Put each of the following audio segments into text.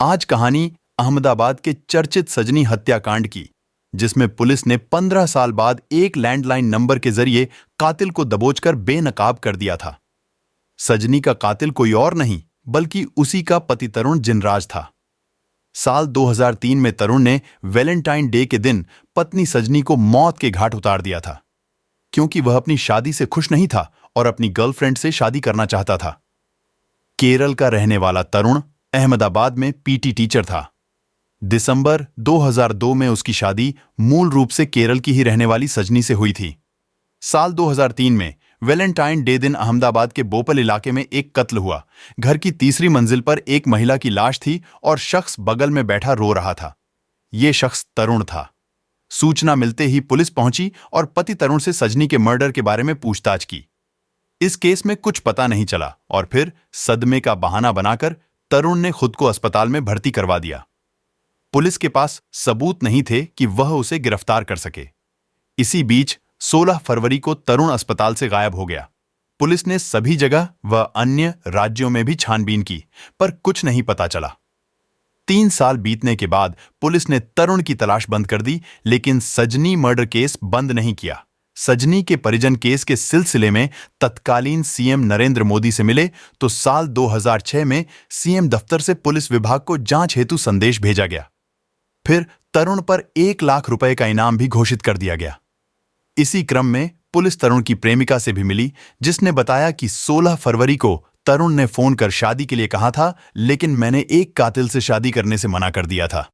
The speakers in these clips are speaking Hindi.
आज कहानी अहमदाबाद के चर्चित सजनी हत्याकांड की, जिसमें पुलिस ने 15 साल बाद एक लैंडलाइन नंबर के जरिए कातिल को दबोचकर बेनकाब कर दिया था। सजनी का कातिल कोई और नहीं बल्कि उसी का पति तरुण जिनराज था। साल 2003 में तरुण ने वैलेंटाइन डे के दिन पत्नी सजनी को मौत के घाट उतार दिया था, क्योंकि वह अपनी शादी से खुश नहीं था और अपनी गर्लफ्रेंड से शादी करना चाहता था। केरल का रहने वाला तरुण अहमदाबाद में पीटी टीचर था। दिसंबर 2002 में उसकी शादी मूल रूप से केरल की ही रहने वाली सजनी से हुई थी। साल 2003 में वैलेंटाइन डे दिन अहमदाबाद के बोपल इलाके में एक कत्ल हुआ। घर की तीसरी मंजिल पर एक महिला की लाश थी और शख्स बगल में बैठा रो रहा था। यह शख्स तरुण था। सूचना मिलते ही पुलिस पहुंची और पति तरुण से सजनी के मर्डर के बारे में पूछताछ की। इस केस में कुछ पता नहीं चला और फिर सदमे का बहाना बनाकर तरुण ने खुद को अस्पताल में भर्ती करवा दिया। पुलिस के पास सबूत नहीं थे कि वह उसे गिरफ्तार कर सके। इसी बीच 16 फरवरी को तरुण अस्पताल से गायब हो गया। पुलिस ने सभी जगह व अन्य राज्यों में भी छानबीन की, पर कुछ नहीं पता चला। 3 साल बीतने के बाद पुलिस ने तरुण की तलाश बंद कर दी, लेकिन सजनी मर्डर केस बंद नहीं किया। सजनी के परिजन केस के सिलसिले में तत्कालीन सीएम नरेंद्र मोदी से मिले तो साल 2006 में सीएम दफ्तर से पुलिस विभाग को जांच हेतु संदेश भेजा गया। फिर तरुण पर 1 लाख रुपए का इनाम भी घोषित कर दिया गया। इसी क्रम में पुलिस तरुण की प्रेमिका से भी मिली, जिसने बताया कि 16 फरवरी को तरुण ने फोन कर शादी के लिए कहा था, लेकिन मैंने एक कातिल से शादी करने से मना कर दिया था।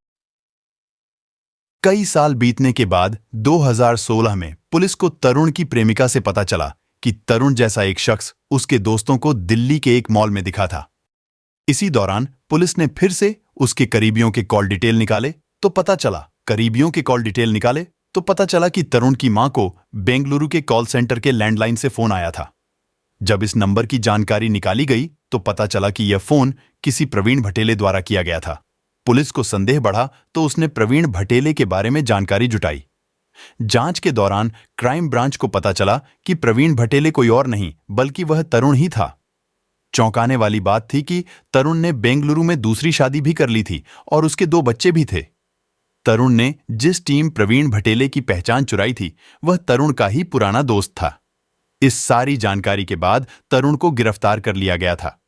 कई साल बीतने के बाद 2016 में पुलिस को तरुण की प्रेमिका से पता चला कि तरुण जैसा एक शख्स उसके दोस्तों को दिल्ली के एक मॉल में दिखा था। इसी दौरान पुलिस ने फिर से उसके करीबियों के कॉल डिटेल निकाले तो पता चला कि तरुण की मां को बेंगलुरु के कॉल सेंटर के लैंडलाइन से फोन आया था। जब इस नंबर की जानकारी निकाली गई तो पता चला कि यह फोन किसी प्रवीण भटेले द्वारा किया गया था। पुलिस को संदेह बढ़ा तो उसने प्रवीण भटेले के बारे में जानकारी जुटाई। जांच के दौरान क्राइम ब्रांच को पता चला कि प्रवीण भटेले कोई और नहीं बल्कि वह तरुण ही था। चौंकाने वाली बात थी कि तरुण ने बेंगलुरु में दूसरी शादी भी कर ली थी और उसके 2 बच्चे भी थे। तरुण ने जिस टीम प्रवीण भटेले की पहचान चुराई थी वह तरुण का ही पुराना दोस्त था। इस सारी जानकारी के बाद तरुण को गिरफ्तार कर लिया गया था।